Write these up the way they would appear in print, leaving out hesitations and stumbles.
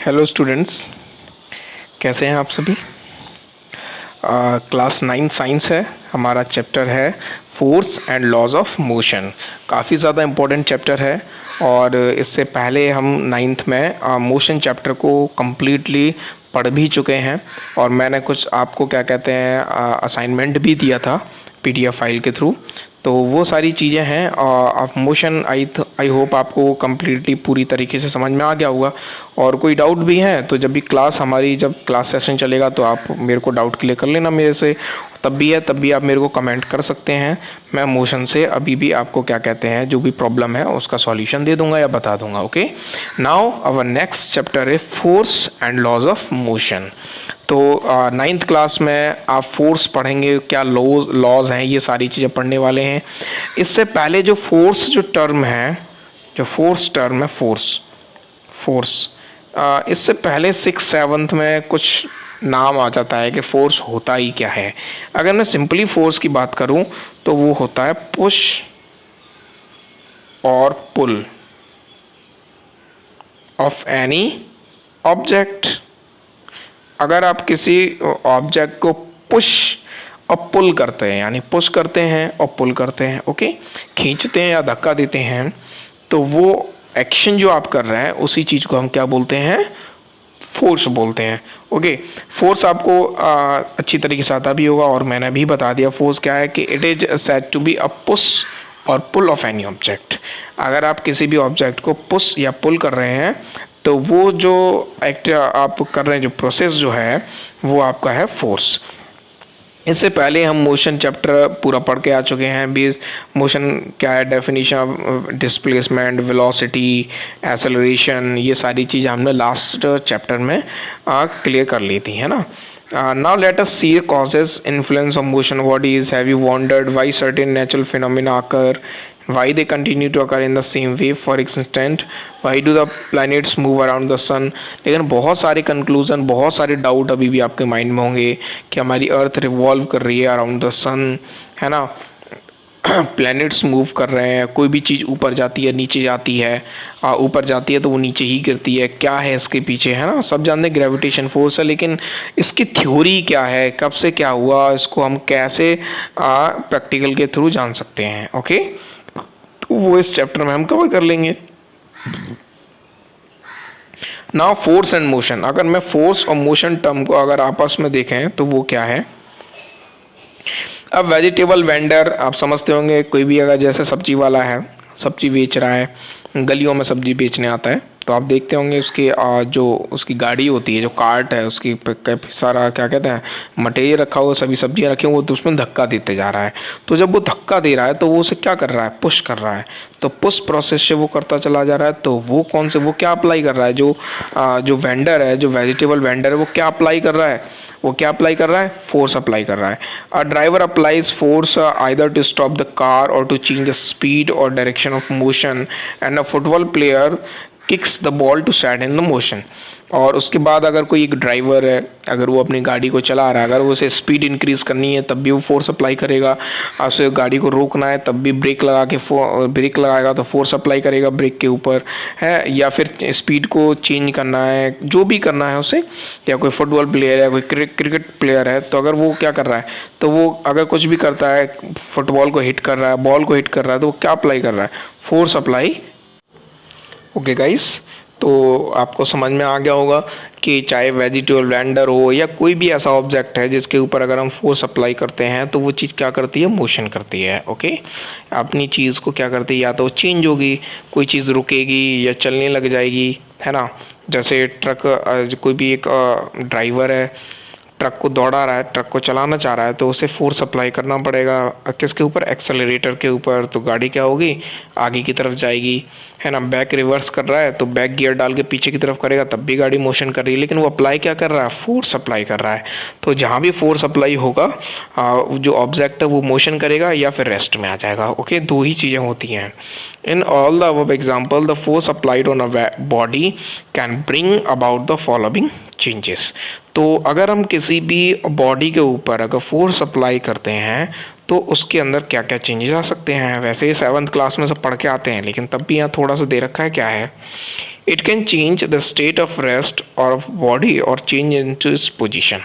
Hello students, कैसे हैं आप सभी। क्लास 9 साइंस है, हमारा चैप्टर है force and laws of motion. काफ़ी ज़्यादा इम्पोर्टेंट चैप्टर है और इससे पहले हम नाइन्थ में मोशन चैप्टर को कम्प्लीटली पढ़ भी चुके हैं और मैंने कुछ आपको क्या कहते हैं असाइनमेंट भी दिया था पीडीएफ फाइल के थ्रू। तो वो सारी चीज़ें हैं और मोशन आई होप आपको कम्प्लीटली पूरी तरीके से समझ में आ गया होगा। और कोई डाउट भी है तो जब भी जब क्लास सेशन चलेगा तो आप मेरे को डाउट क्लियर कर लेना मेरे से, तब भी आप मेरे को कमेंट कर सकते हैं। मैं मोशन से अभी भी आपको क्या कहते हैं जो भी प्रॉब्लम है उसका सॉल्यूशन दे दूंगा या बता दूंगा। Okay, now our next chapter है force and laws of motion. तो नाइन्थ क्लास में आप फोर्स पढ़ेंगे, क्या लॉज हैं, ये सारी चीज़ें पढ़ने वाले हैं। इससे पहले जो फोर्स जो टर्म है, जो फोर्स टर्म है फोर्स इससे पहले 6th-7th में कुछ नाम आ जाता है कि फोर्स होता ही क्या है। अगर मैं सिंपली फोर्स की बात करूं तो वो होता है पुश और पुल ऑफ एनी ऑब्जेक्ट। अगर आप किसी ऑब्जेक्ट को पुश और पुल करते हैं, यानी पुश करते हैं और पुल करते हैं, ओके, खींचते हैं या धक्का देते हैं, तो वो एक्शन जो आप कर रहे हैं उसी चीज़ को हम क्या बोलते हैं, फोर्स बोलते हैं। ओके, फोर्स आपको अच्छी तरीके से आता भी होगा और मैंने भी बता दिया फोर्स क्या है कि it is said to be a push और पुल ऑफ एनी ऑब्जेक्ट। अगर आप किसी भी ऑब्जेक्ट को पुश या पुल कर रहे हैं तो वो जो एक्ट आप कर रहे हैं, जो प्रोसेस जो है वो आपका है फोर्स। इससे पहले हम मोशन चैप्टर पूरा पढ़ के आ चुके हैं। बेस मोशन क्या है, definition of displacement, velocity, acceleration, ये सारी चीज़ें हमने लास्ट चैप्टर में क्लियर कर ली थी, है ना। Now let us see the causes, influence of motion bodies. Have you wondered why certain natural phenomena occur? Why they continue to occur in the same way? For instance, why do the planets move around the sun? लेकिन बहुत सारे conclusion, बहुत सारे doubt अभी भी आपके mind में होंगे कि हमारी अर्थ रिवॉल्व कर रही है अराउंड द सन, है ना, प्लैनेट्स मूव कर रहे हैं, कोई भी चीज़ ऊपर जाती है नीचे जाती है, ऊपर जाती है तो वो नीचे ही गिरती है, क्या है इसके पीछे, है ना। सब जानते हैं ग्रेविटेशन फोर्स है, लेकिन इसकी थ्योरी क्या है, कब से क्या हुआ, इसको हम कैसे प्रैक्टिकल के थ्रू जान सकते हैं। ओके, तो वो इस चैप्टर में हम कवर कर लेंगे। नाउ फोर्स एंड मोशन, अगर मैं फोर्स और मोशन टर्म को अगर आपस में देखें तो वो क्या है। अब वेजिटेबल वेंडर आप समझते होंगे, कोई भी अगर जैसे सब्जी वाला है, सब्जी बेच रहा है, गलियों में सब्जी बेचने आता है, तो आप देखते होंगे उसके जो उसकी गाड़ी होती है, जो कार्ट है, उसकी काफ़ी सारा क्या कहते हैं मटेरियल रखा हुआ, सभी सब्जियां रखी हुई, वो तो उसमें धक्का देते जा रहा है। तो जब वो धक्का दे रहा है तो वो उसे क्या कर रहा है, पुश कर रहा है। तो पुश प्रोसेस से वो करता चला जा रहा है। तो वो कौन से, वो क्या अप्लाई कर रहा है, जो वेंडर है, जो वेजिटेबल वेंडर है, वो क्या अप्लाई कर रहा है, वो क्या अप्लाई कर रहा है, फोर्स अप्लाई कर रहा है। A driver applies force either to stop the car और टू चेंज द स्पीड और direction of motion, and a football player kicks the ball to set in the motion. और उसके बाद अगर कोई एक ड्राइवर है, अगर वो अपनी गाड़ी को चला रहा है, अगर वो उसे स्पीड इंक्रीज़ करनी है तब भी वो फोर्स अप्लाई करेगा, उसे गाड़ी को रोकना है तब भी ब्रेक लगाएगा तो फोर्स अप्लाई करेगा ब्रेक के ऊपर, है, या फिर स्पीड को चेंज करना है, जो भी करना है उसे, या कोई फुटबॉल प्लेयर है, कोई क्रिकेट प्लेयर है, तो अगर वो क्या कर रहा है, तो वो अगर कुछ भी करता है, फुटबॉल को हिट कर रहा है, बॉल को हिट कर रहा है, तो वो क्या अप्लाई कर रहा है, फोर्स अप्लाई। ओके गाइस, तो आपको समझ में आ गया होगा कि चाहे वेजिटेबल वेंडर हो या कोई भी ऐसा ऑब्जेक्ट है जिसके ऊपर अगर हम फोर्स अप्लाई करते हैं तो वो चीज़ क्या करती है, मोशन करती है। ओके, अपनी चीज़ को क्या करती है, या तो चेंज होगी, कोई चीज़ रुकेगी या चलने लग जाएगी, है ना। जैसे ट्रक, कोई भी एक ड्राइवर है, ट्रक को दौड़ा रहा है, ट्रक को चलाना चाह रहा है, तो उसे फोर्स अप्लाई करना पड़ेगा किसके ऊपर, एक्सेलरेटर के ऊपर। तो गाड़ी क्या होगी, आगे की तरफ जाएगी, है ना। बैक रिवर्स कर रहा है तो बैक गियर डाल के पीछे की तरफ करेगा तब भी गाड़ी मोशन कर रही है, लेकिन वो अप्लाई क्या कर रहा है, फोर्स अप्लाई कर रहा है। तो जहाँ भी फोर्स अप्लाई होगा जो ऑब्जेक्ट है वो मोशन करेगा या फिर रेस्ट में आ जाएगा। ओके, दो ही चीज़ें होती हैं। In all the above example the force applied on a body can bring about the following changes. तो अगर हम किसी भी बॉडी के ऊपर अगर फोर्स अप्लाई करते हैं तो उसके अंदर क्या क्या चेंजेस आ सकते हैं। वैसे ही 7th क्लास में सब पढ़ के आते हैं, लेकिन तब भी यहाँ थोड़ा सा दे रखा है, क्या है, it can change the state of rest of body और change into its position.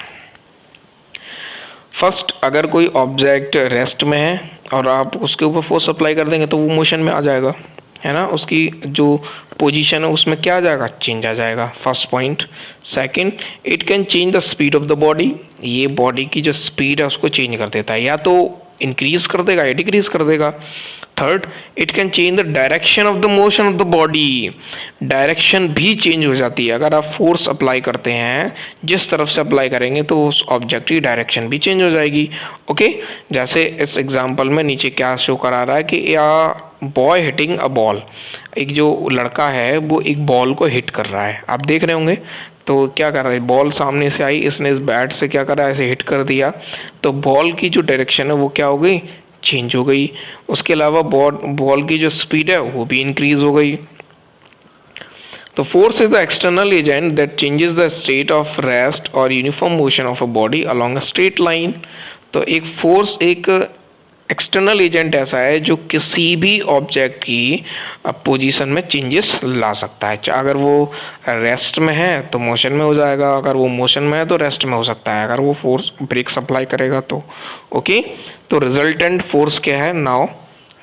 First, अगर कोई ऑब्जेक्ट रेस्ट में है और आप उसके ऊपर फोर्स अप्लाई कर देंगे तो वो मोशन में आ जाएगा, है ना। उसकी जो पोजीशन है उसमें क्या आ जाएगा, चेंज आ जाएगा, first point. Second, it can change the speed of the body, ये बॉडी की जो स्पीड है उसको चेंज कर देता है, या तो इंक्रीज कर देगा या डिक्रीज कर देगा। Third, it can change the direction of the motion of the body, direction भी चेंज हो जाती है। अगर आप फोर्स अप्लाई करते हैं, जिस तरफ से अप्लाई करेंगे तो उस ऑब्जेक्ट की डायरेक्शन भी चेंज हो जाएगी। ओके, जैसे इस एग्जांपल में नीचे क्या शो करा रहा है कि या बॉय हिटिंग अ बॉल, एक जो लड़का है वो एक बॉल को हिट कर रहा है, आप देख रहे होंगे। तो क्या कर रहा है, बॉल सामने से आई, इसने इस बैट से क्या करा, ऐसे हिट कर दिया, तो बॉल की जो डायरेक्शन है वो क्या हो गई, चेंज हो गई। उसके अलावा बॉल की जो स्पीड है वो भी इंक्रीज हो गई। तो force is the external agent that changes the state of rest और uniform motion of a body along a straight line. तो एक फोर्स एक एक्सटर्नल एजेंट ऐसा है जो किसी भी ऑब्जेक्ट की पोजीशन में चेंजेस ला सकता है। अगर वो रेस्ट में है तो मोशन में हो जाएगा, अगर वो मोशन में है तो रेस्ट में हो सकता है, अगर वो फोर्स ब्रेक सप्लाई करेगा तो। ओके, तो रिजल्टेंट फोर्स क्या है नाउ,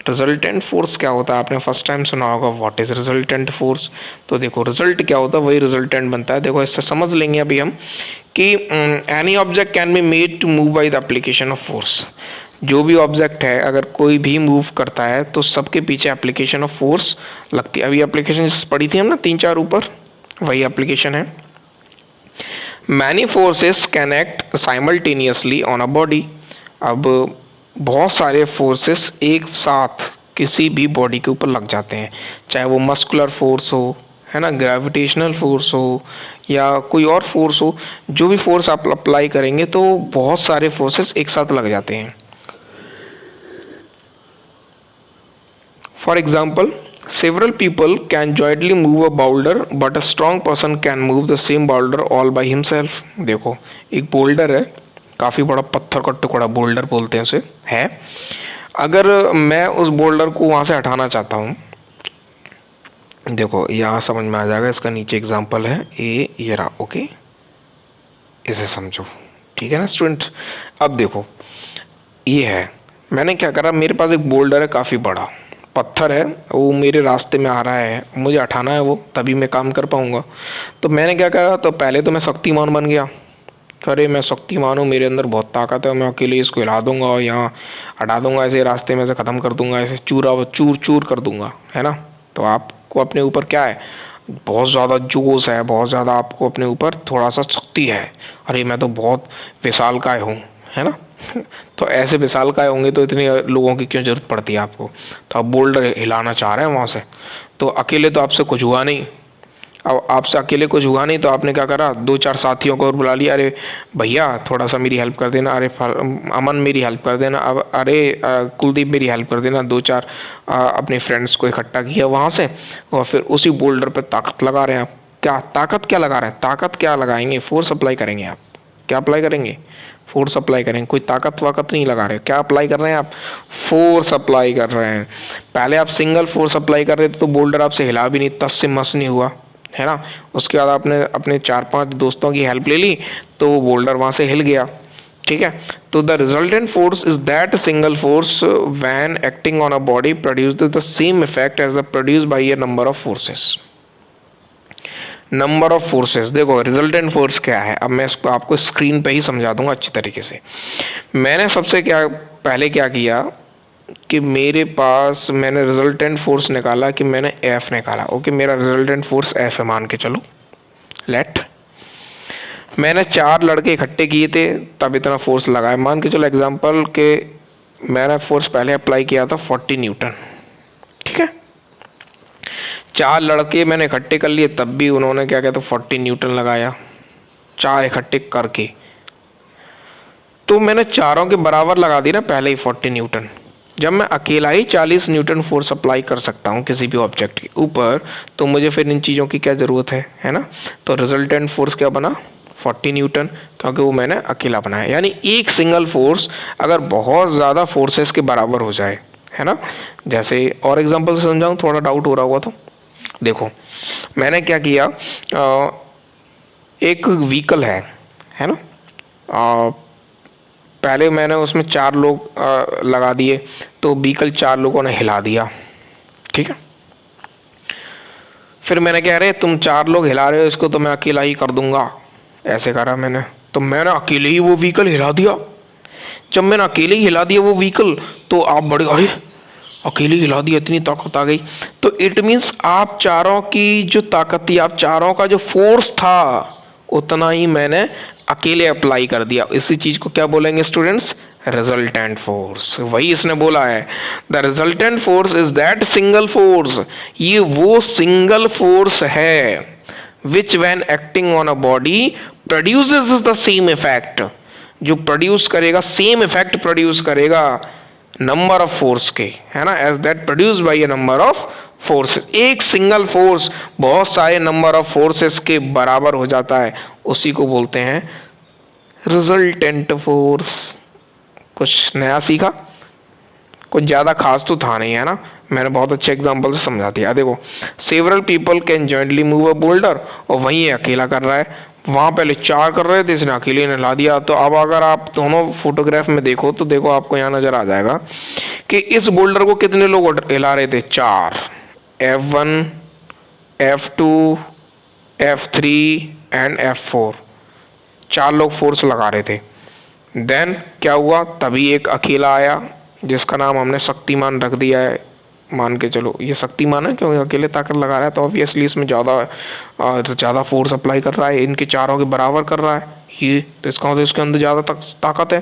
रिजल्टेंट फोर्स क्या होता है, आपने फर्स्ट टाइम सुना होगा व्हाट इज रिजल्टेंट फोर्स। तो देखो रिजल्ट क्या होता है, वही रिजल्टेंट बनता है। देखो इससे समझ लेंगे अभी हम कि any object can be made to move by the application of force. जो भी ऑब्जेक्ट है अगर कोई भी मूव करता है तो सबके पीछे एप्लीकेशन ऑफ फोर्स लगती है। अभी एप्लीकेशन पढ़ी थी हम ना 3-4 ऊपर, वही एप्लीकेशन है। Many forces can act simultaneously on a body. अब बहुत सारे फोर्सेस एक साथ किसी भी बॉडी के ऊपर लग जाते हैं, चाहे वो मस्कुलर फोर्स हो, है ना, ग्रेविटेशनल फोर्स हो या कोई और फोर्स हो। जो भी फोर्स आप अप्लाई करेंगे तो बहुत सारे फोर्सेस एक साथ लग जाते हैं। For example, several people can jointly move a boulder, but a strong person can move the same boulder all by himself. देखो एक बोल्डर है, काफ़ी बड़ा पत्थर का टुकड़ा, बोल्डर बोलते हैं उसे, है। अगर मैं उस बोल्डर को वहाँ से हटाना चाहता हूँ, देखो यहाँ समझ में आ जाएगा, इसका नीचे एग्जाम्पल है ये रहा। ओके, इसे समझो, ठीक है ना स्टूडेंट। अब देखो ये है, मैंने क्या करा, मेरे पास एक बोल्डर है, काफ़ी बड़ा पत्थर है, वो मेरे रास्ते में आ रहा है, मुझे हटाना है वो, तभी मैं काम कर पाऊँगा। तो मैंने क्या करा, तो पहले तो मैं शक्तिमान बन गया। अरे मैं शक्तिमान हूँ, मेरे अंदर बहुत ताकत है, मैं अकेले इसको हिला दूंगा और यहाँ हटा दूंगा, ऐसे रास्ते में से ख़त्म कर दूंगा, ऐसे चूर चूर कर दूंगा, है ना। तो आपको अपने ऊपर क्या है, बहुत ज़्यादा जोश है, बहुत ज़्यादा आपको अपने ऊपर थोड़ा सा शक्ति है। अरे मैं तो बहुत विशालकाय हूँ, है ना। तो ऐसे विशालकाय होंगे तो इतने लोगों की क्यों जरूरत पड़ती है आपको। तो आप बोल्डर हिलाना चाह रहे हैं वहाँ से, तो अकेले तो आपसे कुछ हुआ नहीं। अब आपसे अकेले कुछ हुआ नहीं तो आपने क्या करा, 2-4 साथियों को और बुला लिया। अरे भैया थोड़ा सा मेरी हेल्प कर देना, अरे अमन मेरी हेल्प कर देना, अब अरे कुलदीप मेरी हेल्प कर देना। 2-4 अपने फ्रेंड्स को इकट्ठा किया वहाँ से, और फिर उसी बोल्डर पर ताकत लगा रहे हैं आप। क्या ताकत क्या लगा रहे हैं, ताकत क्या लगाएंगे, फोर्स अप्लाई करेंगे आप। क्या अप्लाई करेंगे, फोर्स अप्लाई करेंगे, कोई ताकत वाकत नहीं लगा रहे। क्या अप्लाई कर रहे हैं आप, फोर्स अप्लाई कर रहे हैं। पहले आप सिंगल फोर्स अप्लाई कर रहे थे तो बोल्डर आपसे हिला भी नहीं, तस से मस नहीं हुआ, है ना। उसके बाद आपने अपने 4-5 दोस्तों की हेल्प ले ली तो वो बोल्डर वहाँ से हिल गया, ठीक है। तो the resultant force is that single force when acting on a body produce the same effect as the produce by a number of forces. Number of forces, देखो रिजल्टेंट फोर्स क्या है, अब मैं इसको आपको स्क्रीन पे ही समझा दूंगा अच्छी तरीके से। मैंने सबसे पहले क्या किया कि मेरे पास मैंने रिजल्टेंट फोर्स निकाला कि मैंने एफ निकाला। ओके, मेरा रिजल्टेंट फोर्स एफ है मान के चलो, लेट। मैंने 4 लड़के इकट्ठे किए थे तब इतना फोर्स लगाया, मान के चलो एग्जांपल के मैंने फोर्स पहले अप्लाई किया था 40 न्यूटन, ठीक है। 4 लड़के मैंने इकट्ठे कर लिए तब भी उन्होंने क्या कहते 40 न्यूटन लगाया, 4 इकट्ठे करके। तो मैंने चारों के बराबर लगा दी ना पहले ही 40 न्यूटन। जब मैं अकेला ही 40 न्यूटन फोर्स अप्लाई कर सकता हूँ किसी भी ऑब्जेक्ट के ऊपर, तो मुझे फिर इन चीज़ों की क्या ज़रूरत है ना। तो रिजल्टेंट फोर्स क्या बना, 40 न्यूटन, क्योंकि वो मैंने अकेला बनाया। यानी एक सिंगल फोर्स अगर बहुत ज़्यादा फोर्सेस के बराबर हो जाए, है ना। जैसे और एग्जांपल से समझाऊँ, थोड़ा डाउट हो रहा होगा तो देखो मैंने क्या किया, एक व्हीकल है ना, पहले मैंने उसमें 4 लोग लगा दिए, तो व्हीकल 4 लोगों ने हिला दिया, ठीक है। फिर मैंने कह रहे तुम 4 लोग हिला रहे हो इसको, तो मैं अकेला ही कर दूंगा, ऐसे करा मैंने, तो मैंने अकेले ही वो व्हीकल हिला दिया। जब मैंने अकेले ही हिला दिया वो व्हीकल, तो आप बड़े, अरे अकेले हिला दिया, इतनी ताकत आ गई। तो इट मीन्स आप चारों की जो ताकत थी, आप चारों का जो फोर्स था, उतना ही मैंने अकेले अप्लाई कर दिया। इसी चीज को क्या बोलेंगे स्टूडेंट्स? Resultant force. वही इसने बोला है, the resultant force is that single force, ये वो सिंगल फोर्स है which when acting on a body produces the same effect, जो प्रोड्यूस करेगा, सेम इफेक्ट प्रोड्यूस करेगा नंबर ऑफ फोर्स के, है ना, as that produce by a number of force. एक सिंगल फोर्स बहुत सारे नंबर ऑफ फोर्सेस के बराबर हो जाता है, उसी को बोलते हैं रिजल्टेंट फोर्स। कुछ नया सीखा? कुछ ज़्यादा खास तो था नहीं, है ना, मैंने बहुत अच्छे एग्जांपल से समझा दिया। देखो several people can jointly move a boulder, और वहीं अकेला कर रहा है, वहाँ पहले 4 कर रहे थे, इसने अकेले ने ला दिया। तो अब अगर आप दोनों फोटोग्राफ में देखो तो देखो आपको यहाँ नजर आ जाएगा कि इस बोल्डर को कितने लोग हिला रहे थे? 4, F1, F2, F3 and F4, 4 लोग फोर्स लगा रहे थे। देन क्या हुआ? तभी एक अकेला आया जिसका नाम हमने शक्तिमान रख दिया है, मान के चलो ये शक्तिमान है क्योंकि अकेले ताकत लगा रहा है, तो ऑब्वियसली इसमें ज़्यादा फोर्स अप्लाई कर रहा है, इनके चारों के बराबर कर रहा है ये, तो इसका मतलब इसके अंदर ज़्यादा ताकत है।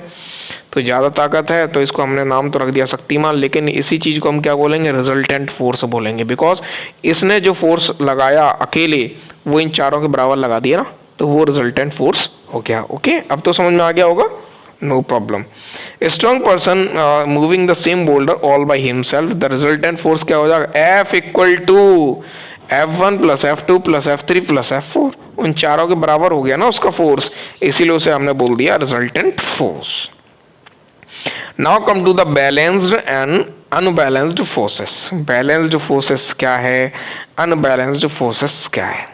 तो ज़्यादा ताकत है तो इसको हमने नाम तो रख दिया शक्तिमान, लेकिन इसी चीज़ को हम क्या बोलेंगे? रिजल्टेंट फोर्स बोलेंगे, बिकॉज इसने जो फोर्स लगाया अकेले वो इन चारों के बराबर लगा दिया ना, तो वो रिजल्टेंट फोर्स हो गया। ओके, अब तो समझ में आ गया होगा, no problem. Strong person moving the same boulder all by himself, the resultant force क्या हो जाएगा? F equal to F1 plus F2 plus F3 plus F4, उन चारों के बराबर हो गया ना उसका फोर्स, इसीलिए उसे हमने बोल दिया resultant force. Now come to the balanced and unbalanced forces. Balanced forces क्या है, अनबैलेंस्ड फोर्सेस क्या है?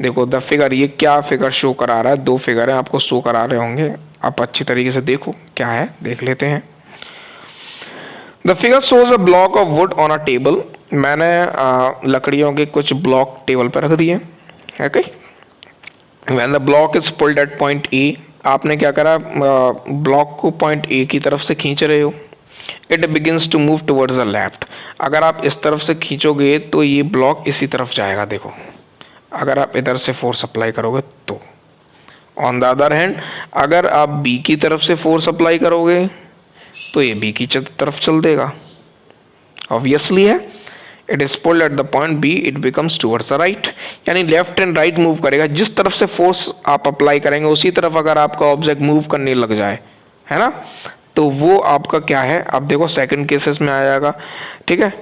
देखो द फिगर, ये क्या फिगर शो करा रहा है? 2 फिगर है, आपको शो करा रहे होंगे, आप अच्छी तरीके से देखो क्या है, देख लेते हैं। The figure shows a block of wood on a table. मैंने लकड़ियों के कुछ ब्लॉक टेबल पर रख दिए, okay. When the block is pulled at point A, आपने क्या करा? ब्लॉक को पॉइंट ए की तरफ से खींच रहे हो, it begins to move towards the left. अगर आप इस तरफ से खींचोगे तो ये ब्लॉक इसी तरफ जाएगा, देखो अगर आप इधर से फोर्स अप्लाई करोगे तो। ऑन द अदर हैंड, अगर आप बी की तरफ से फोर्स अप्लाई करोगे तो ये बी की तरफ चल देगा, ऑब्वियसली है। It is pulled at the point B, it becomes towards the right, यानी लेफ्ट एंड राइट मूव करेगा। जिस तरफ से फोर्स आप अप्लाई करेंगे उसी तरफ अगर आपका ऑब्जेक्ट मूव करने लग जाए, है ना, तो वो आपका क्या है? आप देखो सेकंड केसेस में आ जाएगा, ठीक है।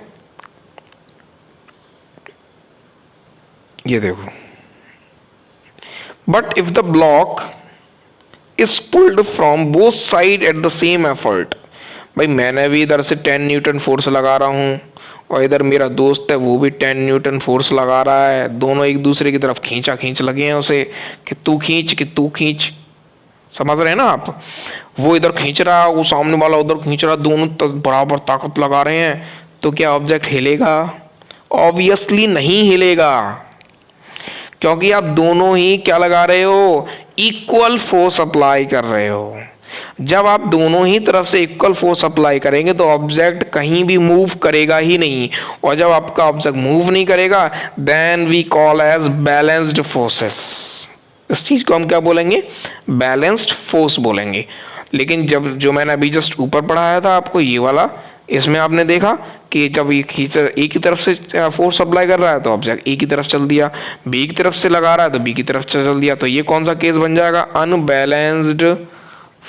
ये देखो, but if the block is pulled from both side at the same effort, भाई मैंने भी इधर से 10 न्यूटन फोर्स लगा रहा हूँ और इधर मेरा दोस्त है वो भी 10 न्यूटन फोर्स लगा रहा है, दोनों एक दूसरे की तरफ खींचा खींच लगे हैं उसे कि तू खींच, समझ रहे हैं ना आप? वो इधर खींच रहा है, वो सामने वाला उधर खींच रहा है, दोनों बराबर ताकत लगा रहे हैं, तो क्या ऑब्जेक्ट हिलेगा? ऑब्वियसली नहीं हिलेगा, क्योंकि आप दोनों ही क्या लगा रहे हो? इक्वल फोर्स अप्लाई कर रहे हो। जब आप दोनों ही तरफ से इक्वल फोर्स अप्लाई करेंगे तो ऑब्जेक्ट कहीं भी मूव करेगा ही नहीं, और जब आपका ऑब्जेक्ट मूव नहीं करेगा then we call as balanced forces. इस चीज को हम क्या बोलेंगे? बैलेंस्ड फोर्स बोलेंगे। लेकिन जब जो मैंने अभी जस्ट ऊपर पढ़ाया था आपको ये वाला, इसमें आपने देखा कि जब ये खींचर ए की तरफ से फोर्स अप्लाई कर रहा है तो ऑब्जेक्ट ए की तरफ चल दिया, बी की तरफ से लगा रहा है तो बी की तरफ चल दिया, तो ये कौन सा केस बन जाएगा? Unbalanced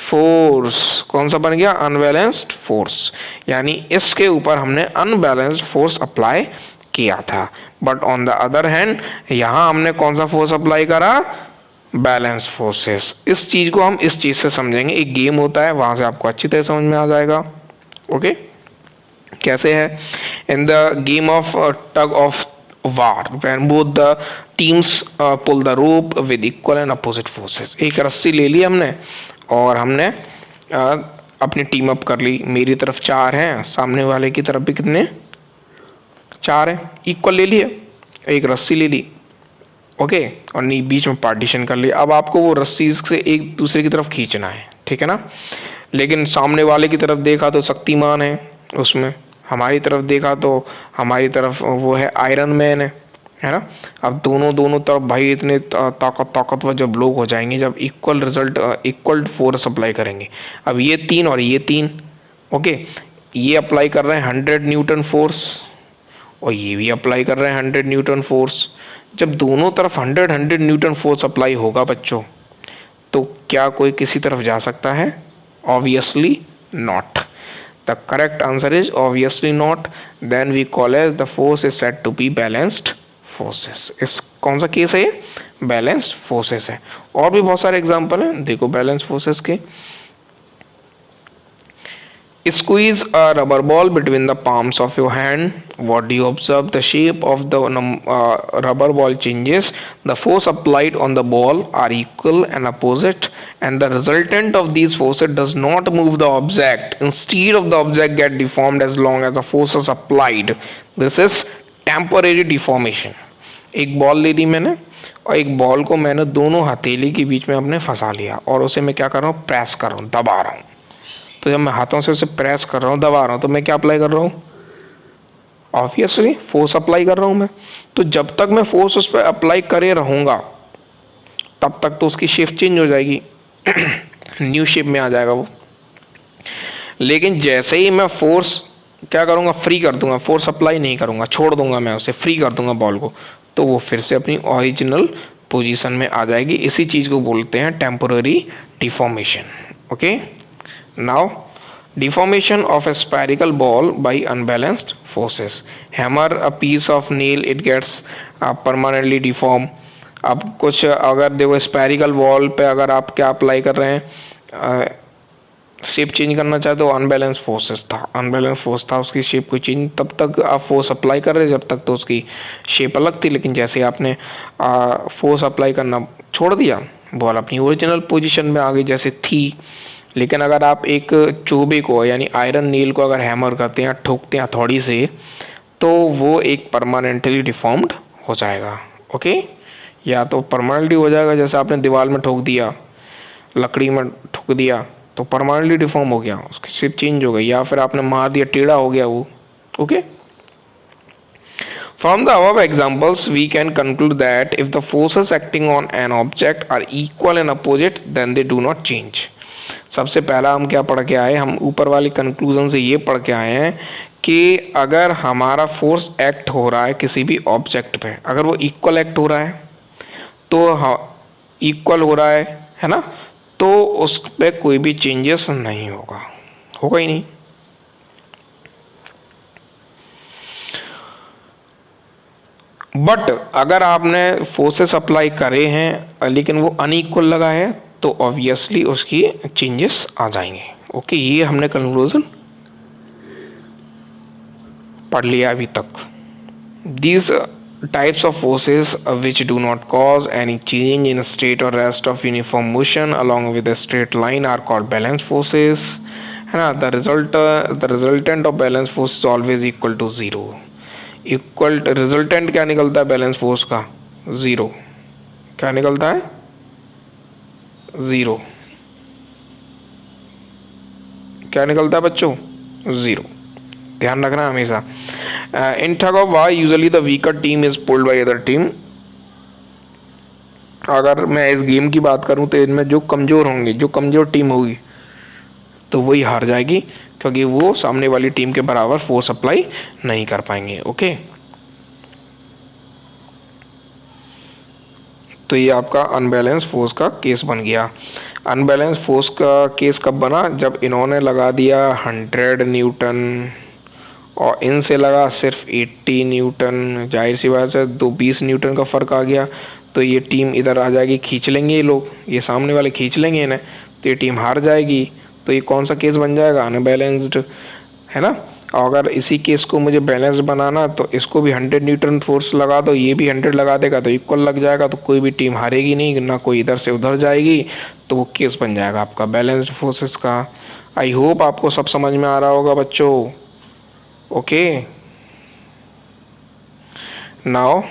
force. कौन सा बन गया? अनबैलेंस्ड फोर्स, यानी इसके ऊपर हमने अनबैलेंस्ड फोर्स अप्लाई किया था। But on the other hand यहाँ हमने कौन सा फोर्स अप्लाई करा? Balanced forces. इस चीज को हम इस चीज से समझेंगे, एक गेम होता है वहां से आपको अच्छी तरह समझ में आ जाएगा। ओके, कैसे है? In the game of tug of war when both the teams pull the rope with equal and opposite forces। एक रस्सी ले ली हमने और हमने अपनी टीम अप कर ली। मेरी तरफ 4 हैं, सामने वाले की तरफ भी कितने 4 हैं, इक्वल ले लिए, एक रस्सी ले ली, ओके, और नहीं बीच में पार्टीशन कर लिया। अब आपको वो रस्सी से एक दूसरे की तरफ खींचना है, ठीक है ना। लेकिन सामने वाले की तरफ देखा तो शक्तिमान है उसमें, हमारी तरफ देखा तो हमारी तरफ वो है आयरन मैन है ना। अब दोनों तरफ भाई इतने ताकतवर जब लोग हो जाएंगे, जब इक्वल फोर्स अप्लाई करेंगे। अब ये 3 और ये 3, ओके, ये अप्लाई कर रहे हैं 100 न्यूटन फोर्स और ये भी अप्लाई कर रहे हैं 100 न्यूटन फोर्स। जब दोनों तरफ 100 न्यूटन फोर्स अप्लाई होगा बच्चों, तो क्या कोई किसी तरफ जा सकता है? Obviously not. The correct answer is obviously not. Then we call as the force is said to be balanced forces. इस कौन सा केस है ये? बैलेंस्ड फोर्सेस है। और भी बहुत सारे एग्जांपल हैं, देखो बैलेंस्ड फोर्सेस के। Squeeze a rubber ball between the palms of your hand. What do you observe? The shape of the rubber ball changes. The force applied on the ball are equal and opposite, and the resultant of these forces does not move the object. Instead of the object get deformed as long as the force is applied. This is temporary deformation. एक ball ले ली मैंने और एक ball को मैंने दोनों हथेली के बीच में अपने फंसा लिया और उसे मैं क्या कर रहा हूँ? प्रेस कर रहा हूँ, दबा रहा हूँ। तो जब मैं हाथों से उसे प्रेस कर रहा हूँ, दबा रहा हूँ, तो मैं क्या अप्लाई कर रहा हूँ? ऑब्वियसली फोर्स अप्लाई कर रहा हूँ मैं। तो जब तक मैं फोर्स उस पर अप्लाई करे रहूँगा तब तक तो उसकी शेप चेंज हो जाएगी न्यू शेप में आ जाएगा वो। लेकिन जैसे ही मैं फोर्स क्या करूँगा? फ्री कर दूंगा, फोर्स अप्लाई नहीं करूँगा, छोड़ दूंगा, मैं उसे फ्री कर दूंगा बॉल को, तो वो फिर से अपनी ओरिजिनल पोजीशन में आ जाएगी। इसी चीज़ को बोलते हैं temporary deformation. Okay, now deformation of a spherical ball by unbalanced forces. Hammer a piece of nail, it gets permanently deformed. अब कुछ अगर देखो स्पेरिकल बॉल पे अगर आप क्या अप्लाई कर रहे हैं, शेप चेंज करना चाहते हो, अनबैलेंस फोर्सेस था, अनबैलेंस फोर्स था, उसकी शेप को चेंज, तब तक आप फोर्स अप्लाई कर रहे, जब तक तो उसकी शेप अलग थी। लेकिन जैसे आपने फोर्स अप्लाई करना छोड़ दिया, बॉल अपनी ओरिजिनल पोजीशन में आ गई जैसे थी। लेकिन अगर आप एक चोबे को यानी आयरन नील को अगर हैमर करते हैं, ठोकते हैं हथौड़ी से, तो वो एक परमानेंटली डिफॉर्म्ड हो जाएगा। ओके, या तो परमानेंटली हो जाएगा, जैसे आपने दीवार में ठोक दिया, लकड़ी में ठोक दिया तो परमानेंटली डिफॉर्म हो गया, उसकी शेप चेंज हो गई, या फिर आपने मार दिया टेढ़ा हो गया वो। Okay, From the above examples, we can conclude that if the forces acting on an object are equal and opposite, then they do not change. सबसे पहला हम क्या पढ़ के आए? हम ऊपर वाली कंक्लूजन से ये पढ़ के आए हैं कि अगर हमारा फोर्स एक्ट हो रहा है किसी भी ऑब्जेक्ट पे, अगर वो इक्वल एक्ट हो रहा है तो हाँ इक्वल हो रहा है ना, तो उस पर कोई भी चेंजेस नहीं होगा, होगा ही नहीं। बट अगर आपने फोर्सेस अप्लाई करे हैं लेकिन वो अनइक्वल लगा है, तो ऑब्वियसली उसकी चेंजेस आ जाएंगे। ओके, ये हमने कंक्लूजन पढ़ लिया अभी तक। These types of forces which do not cause any change in state और rest of uniform motion along with a straight line are called balance forces, है ना। The resultant of balance force is always equal to zero. Equal resultant क्या निकलता है balance force का? Zero. क्या निकलता है? जीरो। क्या निकलता है बच्चों? जीरो। ध्यान रखना हमेशा। In tug of war usually the weaker team is pulled by other team. अगर मैं इस गेम की बात करूं तो इनमें जो कमजोर होंगे, जो कमजोर टीम होगी, तो वही हार जाएगी, क्योंकि वो सामने वाली टीम के बराबर फोर्स अप्लाई नहीं कर पाएंगे। ओके, तो ये आपका अनबैलेंस फोर्स का केस बन गया। अनबैलेंस फोर्स का केस कब बना? जब इन्होंने लगा दिया 100 न्यूटन और इनसे लगा सिर्फ 80 न्यूटन। जाहिर सी बात है 20 न्यूटन का फ़र्क आ गया, तो ये टीम इधर आ जाएगी, खींच लेंगे ये लोग, ये सामने वाले खींच लेंगे इन्हें, तो ये टीम हार जाएगी। तो ये कौन सा केस बन जाएगा? अनबैलेंस्ड, है ना। अगर इसी केस को मुझे बैलेंस बनाना तो इसको भी 100 न्यूटन फोर्स लगा दो, ये भी 100 लगा देगा तो इक्वल लग जाएगा, तो कोई भी टीम हारेगी नहीं, ना कोई इधर से उधर जाएगी, तो वो केस बन जाएगा आपका बैलेंस्ड फोर्सेस का। आई होप आपको सब समझ में आ रहा होगा बच्चों। Okay, now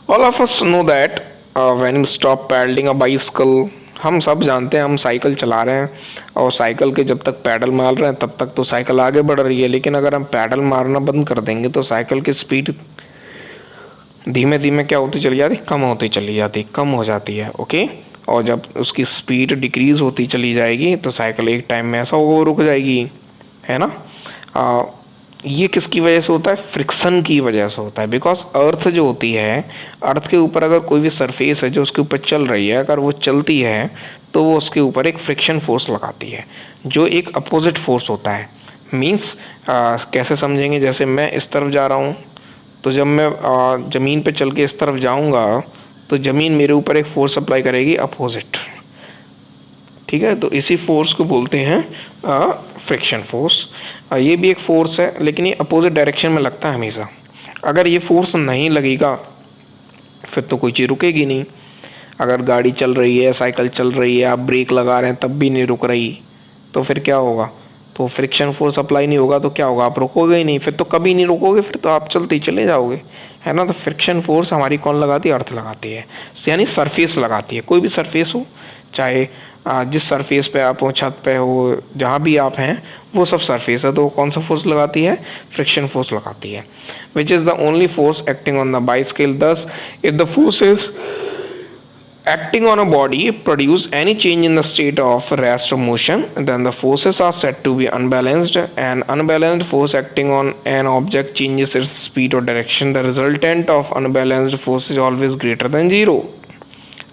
all of us know that when you stop paddling a bicycle, हम सब जानते हैं हम साइकिल चला रहे हैं और साइकिल के जब तक पैडल मार रहे हैं तब तक तो साइकिल आगे बढ़ रही है, लेकिन अगर हम पैडल मारना बंद कर देंगे तो साइकिल की स्पीड धीमे धीमे क्या होती चली जाती, कम होती चली जाती, कम हो जाती है। ओके, और जब उसकी स्पीड डिक्रीज होती चली जाएगी तो साइकिल एक टाइम में ऐसा होगा वो रुक जाएगी, है ना। ये किसकी वजह से होता है, फ्रिक्शन की वजह से होता है। बिकॉज अर्थ जो होती है, अर्थ के ऊपर अगर कोई भी सरफेस है जो उसके ऊपर चल रही है, अगर वो चलती है तो वो उसके ऊपर एक फ्रिक्शन फोर्स लगाती है जो एक अपोजिट फोर्स होता है। मीन्स कैसे समझेंगे, जैसे मैं इस तरफ जा रहा हूँ तो जब मैं ज़मीन पे चल के इस तरफ जाऊँगा तो ज़मीन मेरे ऊपर एक फोर्स अप्लाई करेगी अपोजिट, ठीक है। तो इसी फोर्स को बोलते हैं फ्रिक्शन फोर्स। ये भी एक फोर्स है लेकिन ये अपोजिट डायरेक्शन में लगता है हमेशा। अगर ये फोर्स नहीं लगेगा फिर तो कोई चीज़ रुकेगी नहीं। अगर गाड़ी चल रही है, साइकिल चल रही है, आप ब्रेक लगा रहे हैं तब भी नहीं रुक रही, तो फिर क्या होगा, तो फ्रिक्शन फोर्स अप्लाई नहीं होगा तो क्या होगा, आप रुकोगे ही नहीं, फिर तो कभी नहीं रुकोगे, फिर तो आप चलते ही चले जाओगे, है ना। तो फ्रिक्शन फोर्स हमारी कौन लगाती है, अर्थ लगाती है, यानी सरफेस लगाती है। कोई भी सरफेस हो, चाहे जिस सरफेस पे आप हो, छत पे हो, जहाँ भी आप हैं वो सब सरफेस है, तो कौन सा फोर्स लगाती है, फ्रिक्शन फोर्स लगाती है। Which is the only force acting on the bicycle. Thus if the force is acting on a body produce any change in the state of rest or motion, then the forces are said to be unbalanced. An unbalanced force acting on an object changes its speed or direction. The resultant of unbalanced force is always greater than zero.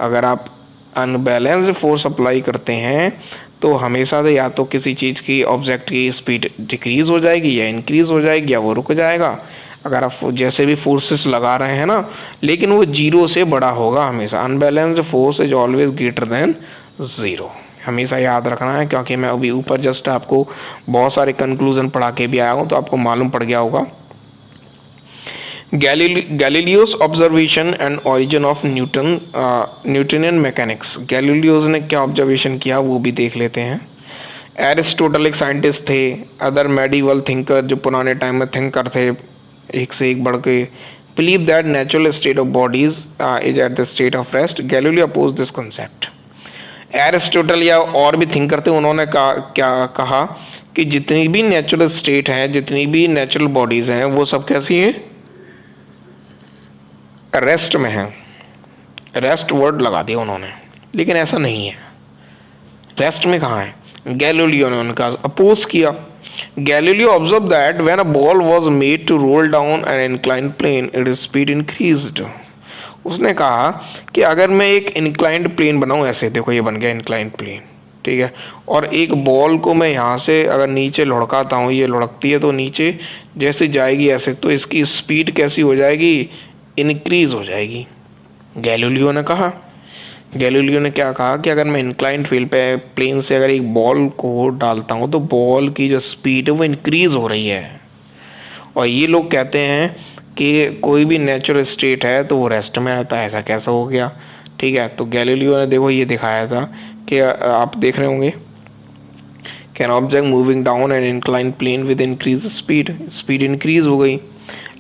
अगर आप unbalanced force apply करते हैं तो हमेशा से या तो किसी चीज़ की, ऑब्जेक्ट की स्पीड डिक्रीज हो जाएगी या इंक्रीज हो जाएगी या वो रुक जाएगा। अगर आप जैसे भी फोर्सेस लगा रहे हैं ना, लेकिन वो जीरो से बड़ा होगा हमेशा। Unbalanced force is always greater than zero, हमेशा याद रखना है, क्योंकि मैं अभी ऊपर जस्ट आपको बहुत सारे कंक्लूजन पढ़ा के भी आया हूँ तो आपको मालूम पड़ गया होगा। Galileo's observation and origin of Newtonian mechanics. Galileo's ने क्या ऑब्जर्वेशन किया वो भी देख लेते हैं। एरिस्टोटल एक साइंटिस्ट थे, अदर मेडिवल थिंकर जो पुराने टाइम में थिंकर थे एक से एक बढ़ के, believe that natural state of bodies is at the state of rest. Galileo oppose this concept. Aristotle या और भी थिंकर थे, उन्होंने क्या कहा कि जितनी भी नेचुरल स्टेट हैं, जितनी भी नेचुरल बॉडीज हैं, वो सब कैसी हैं, रेस्ट में है। रेस्ट वर्ड लगा दिया उन्होंने, लेकिन ऐसा नहीं है, रेस्ट में कहाँ है। गैलीलियो ने उनका अपोज किया। Galileo observe that when a ball was made to roll down an inclined plane it speed increased. उसने कहा कि अगर मैं एक इंक्लाइंड प्लेन बनाऊं, ऐसे देखो ये बन गया इंक्लाइंड प्लेन, ठीक है, और एक बॉल को मैं यहाँ से अगर नीचे लुढ़काता हूँ, ये लुढ़कती है तो नीचे जैसे जाएगी ऐसे, तो इसकी स्पीड कैसी हो जाएगी, इंक्रीज हो जाएगी। गैलीलियो ने कहा, गैलीलियो ने क्या कहा कि अगर मैं इंक्लाइंड फील्ड पे प्लेन से अगर एक बॉल को डालता हूँ तो बॉल की जो स्पीड है वो इंक्रीज हो रही है। और ये लोग कहते हैं कि कोई भी नेचुरल स्टेट है तो वो रेस्ट में रहता है, ऐसा कैसा हो गया, ठीक है। तो गैलीलियो ने देखो ये दिखाया था कि आप देख रहे होंगे, can object moving down an inclined plane with increase speed, speed increase हो गई।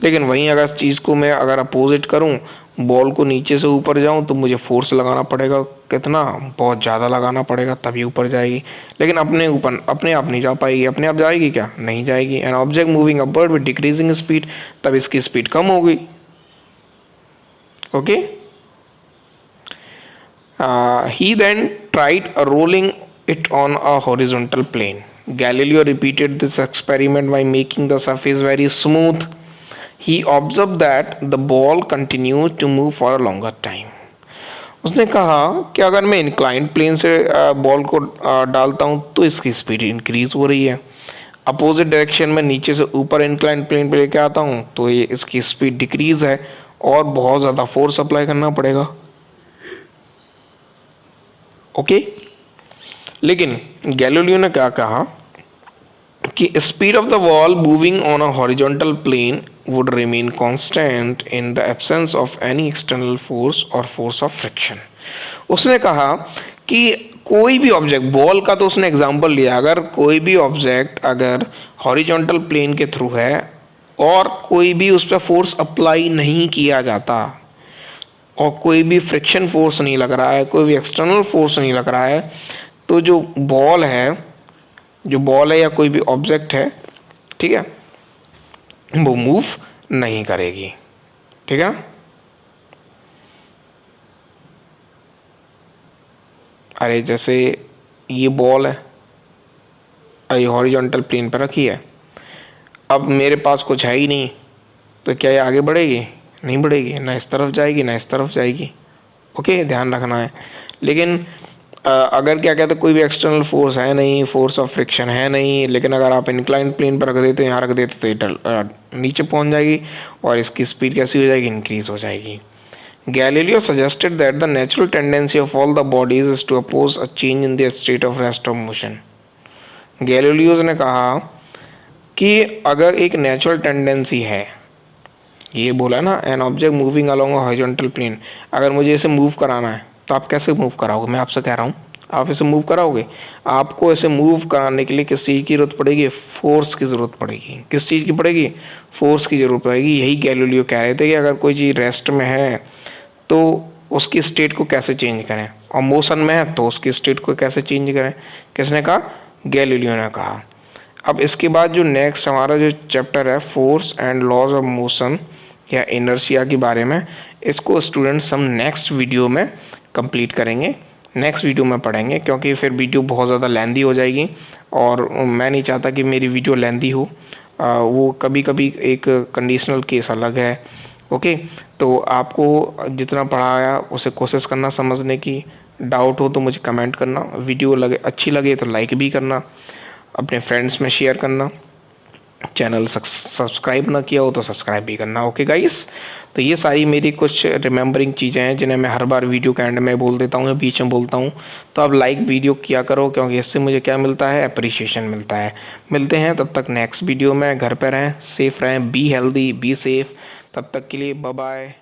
लेकिन वहीं अगर इस चीज़ को मैं अगर अपोजिट करूं, बॉल को नीचे से ऊपर जाऊं, तो मुझे फोर्स लगाना पड़ेगा, कितना, बहुत ज़्यादा लगाना पड़ेगा, तभी ऊपर जाएगी। लेकिन अपने आप नहीं जा पाएगी। अपने आप जाएगी क्या, नहीं जाएगी। An object moving upward with decreasing speed, तब इसकी स्पीड कम हो गई। Okay, he then tried rolling it on a horizontal plane. Galileo repeated this experiment by making the surface very smooth. He observed that the ball continued to move for a longer time. उसने कहा कि अगर मैं inclined plane से ball को डालता हूँ तो इसकी स्पीड इंक्रीज हो रही है। अपोजिट डायरेक्शन में नीचे से ऊपर इंक्लाइंड प्लेन पे लेके आता हूँ तो ये इसकी स्पीड डिक्रीज है और बहुत ज़्यादा फोर्स अप्लाई करना पड़ेगा। ओके, लेकिन गैलीलियो ने क्या कहा कि speed of the ball moving on a horizontal plane would remain constant in the absence of any external force और फोर्स ऑफ फ्रिक्शन। उसने कहा कि कोई भी ऑब्जेक्ट, बॉल का तो उसने एग्जांपल लिया, अगर कोई भी ऑब्जेक्ट अगर हॉरिजॉन्टल प्लेन के थ्रू है और कोई भी उस पर फोर्स अप्लाई नहीं किया जाता और कोई भी फ्रिक्शन फोर्स नहीं लग रहा है, कोई भी एक्सटर्नल फोर्स नहीं लग रहा है, तो जो बॉल है या कोई भी ऑब्जेक्ट है, ठीक है, वो मूव नहीं करेगी। ठीक है, अरे जैसे ये बॉल है, ये हॉरिजॉन्टल प्लेन पर रखी है, अब मेरे पास कुछ है ही नहीं, तो क्या ये आगे बढ़ेगी? नहीं बढ़ेगी, ना इस तरफ जाएगी ना इस तरफ जाएगी। ओके, ध्यान रखना है। लेकिन अगर क्या कहते हैं, कोई भी एक्सटर्नल फोर्स है नहीं, फोर्स ऑफ फ्रिक्शन है नहीं, लेकिन अगर आप इंक्लाइंड प्लेन पर रख देते हो, यहाँ रख देते तो ये नीचे पहुँच जाएगी और इसकी स्पीड कैसी हो जाएगी? इंक्रीज हो जाएगी। Galileo suggested that the natural tendency of all the bodies is to oppose a change in their state of rest or motion. Galileo ने कहा कि अगर एक नेचुरल टेंडेंसी है, ये बोला ना, an object moving along horizontal plane, अगर मुझे इसे मूव कराना है तो आप कैसे मूव कराओगे? मैं आपसे कह रहा हूँ, आप इसे मूव कराओगे? आपको इसे मूव कराने के लिए किस चीज़ की ज़रूरत पड़ेगी? फोर्स की ज़रूरत पड़ेगी। किस चीज़ की पड़ेगी? फोर्स की ज़रूरत पड़ेगी। यही गैलीलियो कह रहे थे कि अगर कोई चीज़ रेस्ट में है तो उसकी स्टेट को कैसे चेंज करें, और मोशन में है तो उसकी स्टेट को कैसे चेंज करें। किसने कहा? गैलीलियो ने कहा। अब इसके बाद जो नेक्स्ट हमारा जो चैप्टर है, force and laws of motion या इनर्शिया के बारे में, इसको स्टूडेंट्स हम नेक्स्ट वीडियो में कंप्लीट करेंगे, नेक्स्ट वीडियो में पढ़ेंगे, क्योंकि फिर वीडियो बहुत ज़्यादा लेंदी हो जाएगी और मैं नहीं चाहता कि मेरी वीडियो लेंदी हो। वो कभी कभी एक कंडीशनल केस अलग है। ओके, तो आपको जितना पढ़ाया उसे कोशिश करना समझने की। डाउट हो तो मुझे कमेंट करना, वीडियो अच्छी लगे तो लाइक भी करना, अपने फ्रेंड्स में शेयर करना, चैनल सब्सक्राइब ना किया हो तो सब्सक्राइब भी करना। ओके गाइस, तो ये सारी मेरी कुछ रिमेंबरिंग चीज़ें हैं जिन्हें मैं हर बार वीडियो के एंड में बोल देता हूँ या बीच में बोलता हूँ। तो आप लाइक वीडियो किया करो, क्योंकि इससे मुझे क्या मिलता है? अप्रिशिएशन मिलता है। मिलते हैं तब तक नेक्स्ट वीडियो में। घर पर रहें, सेफ़ रहें, बी हेल्दी, बी सेफ। तब तक के लिए बाय बाय।